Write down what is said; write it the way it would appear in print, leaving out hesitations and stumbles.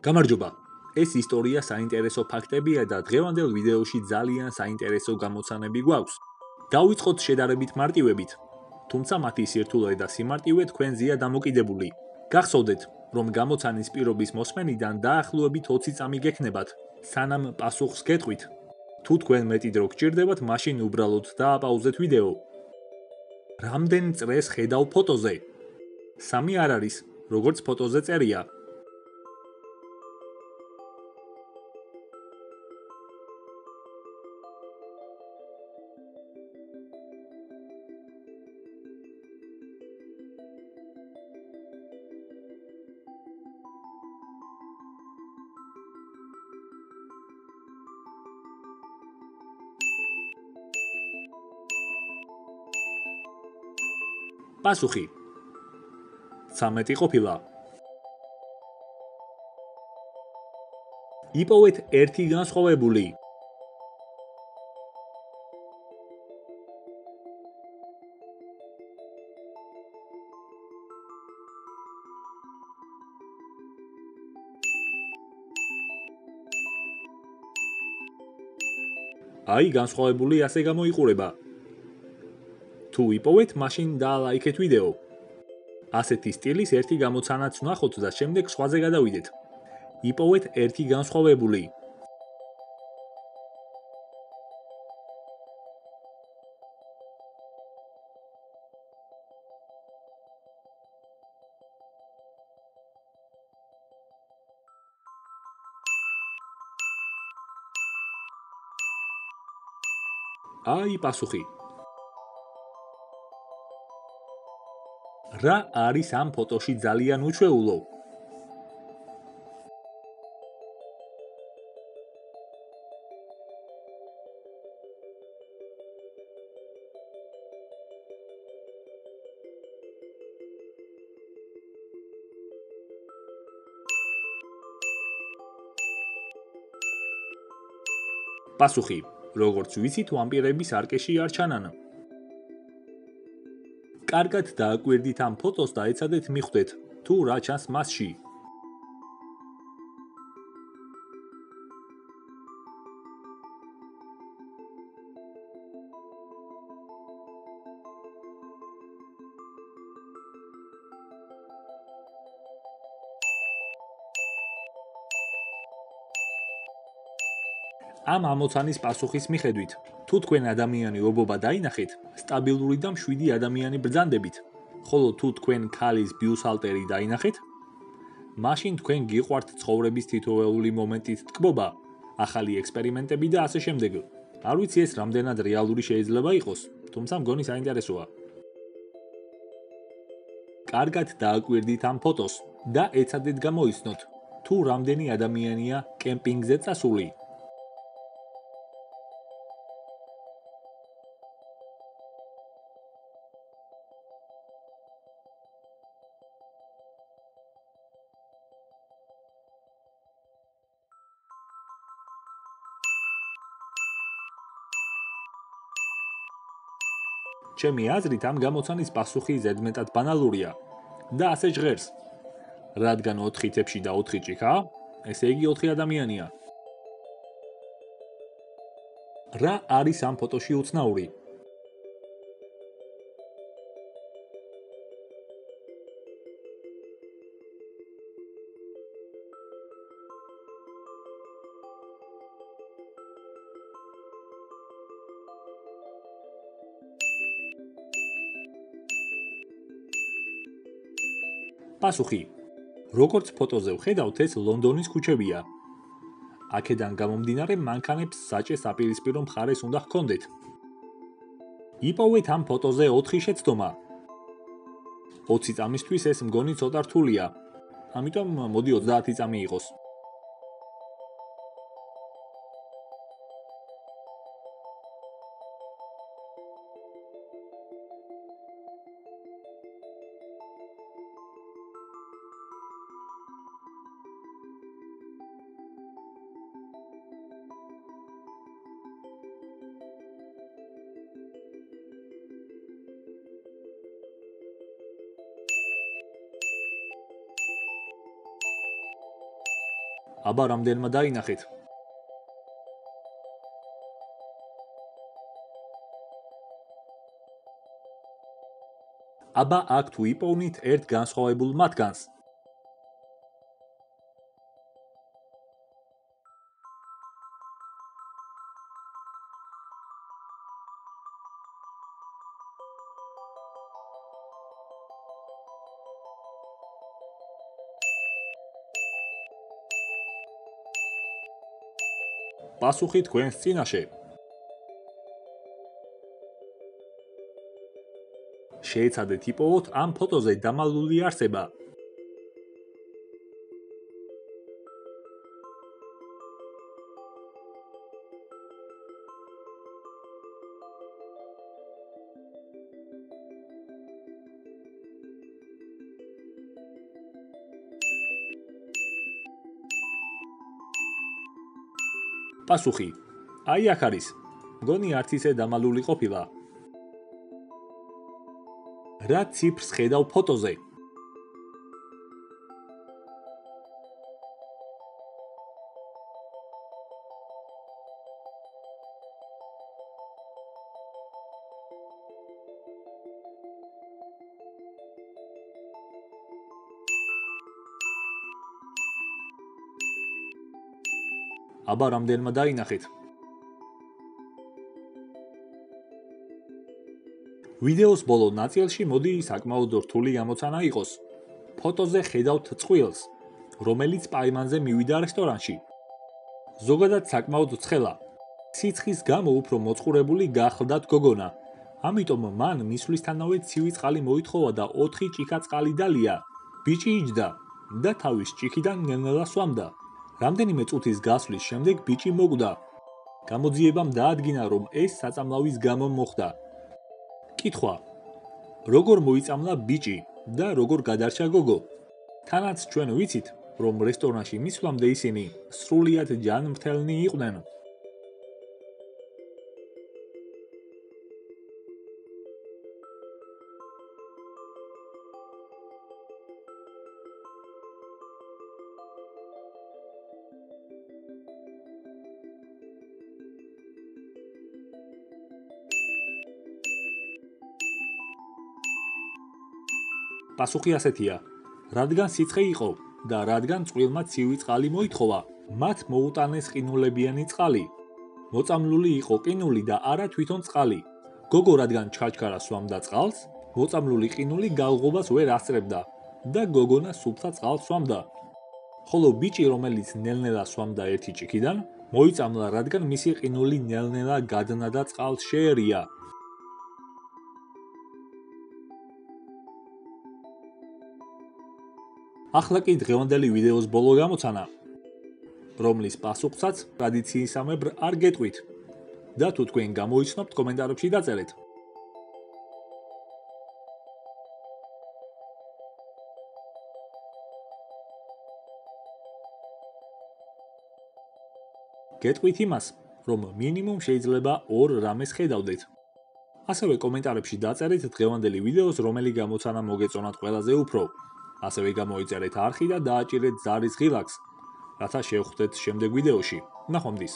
გამარჯობა. ეს ისტორია საინტერესო ფაქტებია და დღევანდელ ვიდეოში ძალიან საინტერესო გამოცანები გვაქვს. დავიწყოთ შედარებით მარტივებით, თუმცა მათი სირთულე და სიმარტივე თქვენზეა დამოკიდებული. გახსოვდეთ, რომ გამოცანის პირობის მოსმენიდან დაახლოებით 20 წამი გექნებათ, სანამ პასუხს გეტყვით. თუ თქვენ მეტი დრო გჭირდებათ, მაშინ უბრალოდ დააპაუზეთ ვიდეო. რამდენ წრეს ხედავ ფოტოზე? 3 არ არის, როგორც ფოტოზე წერია. პასუხი 13 ყოფილა. იპოვეთ ერთი განსხვავებული. აი, განსხვავებული ასე გამოიყურება. თუ იპოვეთ, მაშინ დაალაიქეთ ვიდეო. ასეთი სტილის ერთი გამოცანაც ვნახოთ და შემდეგ სხვაზე გადავიდეთ. იპოვეთ ერთი განსხვავებული. აი პასუხი. რა არის ამ ფოტოში ძალიან უჩვეულო? პასუხი. როგორც ვიცით, ვამპირების არკეში არ ჩანან. კარგად დააკვირდით ამ ფოტოს და ეცადეთ მიხვდეთ, თუ რა ჩანს მასში. ამ ამოცანის პასუხის მიხედვით, თუ თქვენ ადამიანი ობობა დაინახეთ, სტაბილური და მშვიდი ადამიანი ბრძანდებით, ხოლო თუ თქვენ ქალის ბიუსალტერი დაინახეთ, მაშინ თქვენ გიყვართ ცხოვრების თითოეული მომენტით თკბობა, ახალი ექსპერიმენტები და ასე შემდეგ. არ ვიცი ეს რამდენად რეალური შეიძლება იყოს, თუმცა მგონი საინტერესოა. კარგად დააკვირდით ამ ფოტოს და ეცადეთ გამოიცნოთ, თუ რამდენი ადამიანია კემპინგზე წასული. ჩემი აზრით ამ გამოცანის პასუხი ზედმეტად ბანალურია და ასე ჟღერს. რადგან 4 თეფში და 4 ჭიქა, ესე იგი 4 ადამიანია. რა არის ამ ფოტოში უცნაური? პასუხი. როგორც ფოტოზე ვხედავთ, ეს ლონდონის ქუჩებია. აქედან გამომდინარე, მანქანებს საჭე საპირისპირო მხარეს უნდა ჰქონდეთ. იპოვეთ ამ ფოტოზე 4 შეცდომა. 20 წამისთვის ეს მგონი ცოტა რთულია. ამიტომ მოდი 30 წამი იყოს. აბა რამდენმა დაინახეთ? აბა აქ თუ იპოვნით ერთ განსხვავებულ მათგანს. პასუხი თქვენს წინაშე. შეეცადეთ იპოვოთ ამ ფოტოზე დამალული არსება. პასუხი. აი აქ არის. მგონი არც ისე დამალული ყოფილა. რა ციფრს ხედავ ფოტოზე? აბა რამდენმა დაინახეთ? ვიდეოს ბოლო ნაწილში მოდი საკმაოდ რთული გამოცანა იყოს. ფოტოზე ხედავთ წყვილს, რომელიც პაიმანზე მივიდა რესტორანში. ზოგადად საკმაოდ ცხელა. სიცხის გამო უფრო მოწყურებული გახლდათ გოგონა. ამიტომ მან მისვლისთანავე ცივი წყალი მოითხოვა და 4 ჭიქა წყალი დალია. ბიჭი იჯდა და თავის ჭიქიდან ნელ-ნელა სვამდა. რამდენიმე წუთის გასვლის შემდეგ ბიჭი მოკვდა. გამოძიებამ დაადგინა, რომ ეს საწამლავის გამო მოხდა. კითხვა: როგორ მოიწამლა ბიჭი და როგორ გადარჩა გოგო? თანაც ჩვენ ვიცით, რომ რესტორანში მისვლამდე ისინი სრულიად ჯანმრთელნი იყვნენ. პასუხი ასეთია: რადგან სიცხე იყო და რადგან წყვილმა ცივი წყალი მოითხოვა, მათ მოუტანეს ყინულებიანი წყალი. მოწამლული იყო ყინული და არა თვითონ წყალი. გოგო რადგან ჩაჩქარა სვამდა წყალს, მოწამლული ყინული გალღობას ვერ ასწრებდა და გოგონა სუფთა წყალს სვამდა. ხოლო ბიჭი, რომელიც ნელ-ნელა სვამდა ერთი ჭიქიდან, მოიწამლა, რადგან მისი ყინული ნელ-ნელა გადნა და წყალს შეერია. ახლა კი დღევანდელი ვიდეოს ბოლო გამოცანა, რომლის პასუხსაც ტრადიციისამებრ არ გეტყვით და თუ თქვენ გამოიცნობთ, კომენტარებში დაწერეთ. გეტყვით იმას, რომ მინიმუმ შეიძლება 2 რამეს ხედავდეთ. ასევე კომენტარებში დაწერეთ დღევანდელი ვიდეოს რომელი გამოცანა მოგეწონათ ყველაზე უფრო. ასევე გამოიწერეთ არხი და დააჭირეთ ზარის ღილაკს, რათა შევხვდეთ შემდეგ ვიდეოში. ნახვამდის.